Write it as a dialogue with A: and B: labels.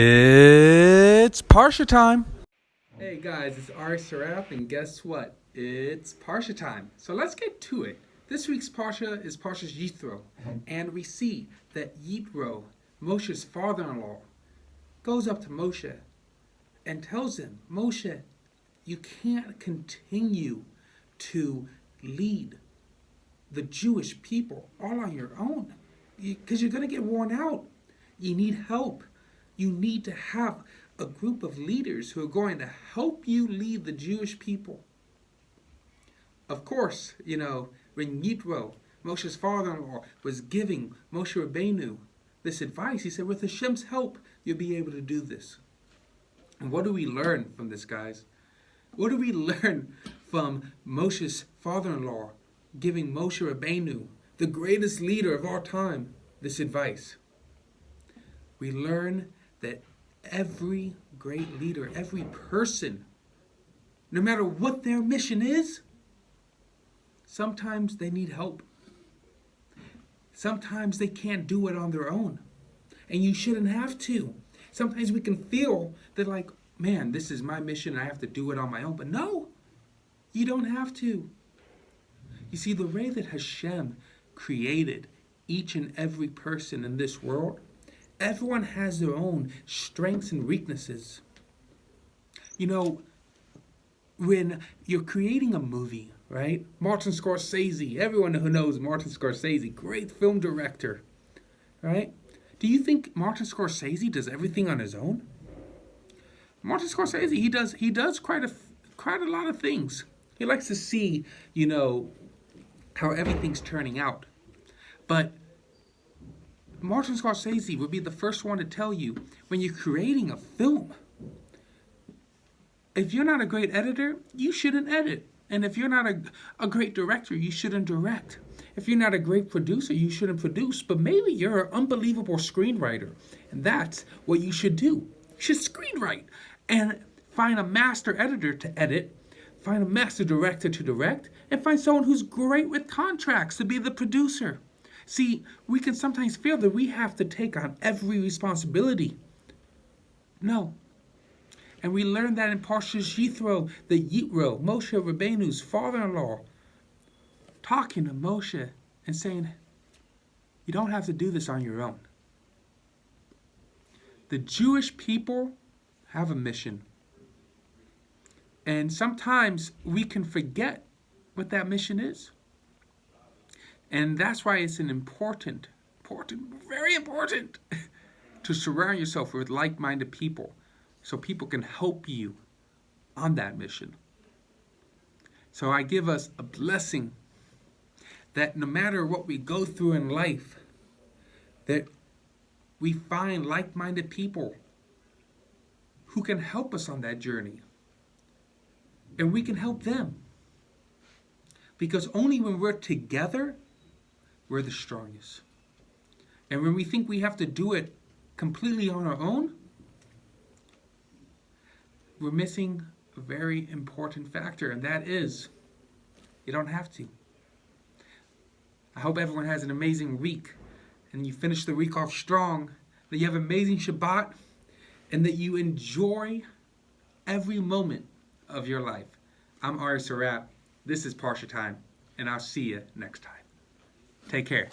A: It's Parsha time.
B: Hey guys, it's Ari Saraf, and guess what? It's Parsha time. So let's get to it. This week's Parsha is Parsha Yithro, and we see that Yithro, Moshe's father-in-law, goes up to Moshe and tells him, Moshe, you can't continue to lead the Jewish people all on your own because you're going to get worn out. You need help. You need to have a group of leaders who are going to help you lead the Jewish people. Of course, when Yithro, Moshe's father-in-law, was giving Moshe Rabbeinu this advice, he said, with Hashem's help, you'll be able to do this. And what do we learn from this, guys? What do we learn from Moshe's father-in-law giving Moshe Rabbeinu, the greatest leader of our time, this advice? We learn that every great leader, every person, no matter what their mission is, sometimes they need help. Sometimes they can't do it on their own. And you shouldn't have to. Sometimes we can feel that like, man, this is my mission and I have to do it on my own. But no, you don't have to. You see, the way that Hashem created each and every person in this world, everyone has their own strengths and weaknesses. When you're creating a movie, right? Martin Scorsese, everyone who knows Martin Scorsese, great film director, right? Do you think Martin Scorsese does everything on his own? Martin Scorsese, he does quite a lot of things. He likes to see, how everything's turning out. But Martin Scorsese would be the first one to tell you, when you're creating a film, if you're not a great editor, you shouldn't edit. And if you're not a great director, you shouldn't direct. If you're not a great producer, you shouldn't produce. But maybe you're an unbelievable screenwriter, and that's what you should do. You should screenwrite and find a master editor to edit, find a master director to direct, and find someone who's great with contracts to be the producer. See, we can sometimes feel that we have to take on every responsibility. No. And we learned that in Parsha Yithro, that Yithro, Moshe Rabbeinu's father-in-law, talking to Moshe and saying, you don't have to do this on your own. The Jewish people have a mission. And sometimes we can forget what that mission is. And that's why it's an important, very important, to surround yourself with like-minded people so people can help you on that mission. So I give us a blessing that no matter what we go through in life, that we find like-minded people who can help us on that journey. And we can help them. Because only when we're together, we're the strongest. And when we think we have to do it completely on our own, we're missing a very important factor, and that is, you don't have to. I hope everyone has an amazing week, and you finish the week off strong, that you have an amazing Shabbat, and that you enjoy every moment of your life. I'm Ari Sarap. This is Parsha Time, and I'll see you next time. Take care.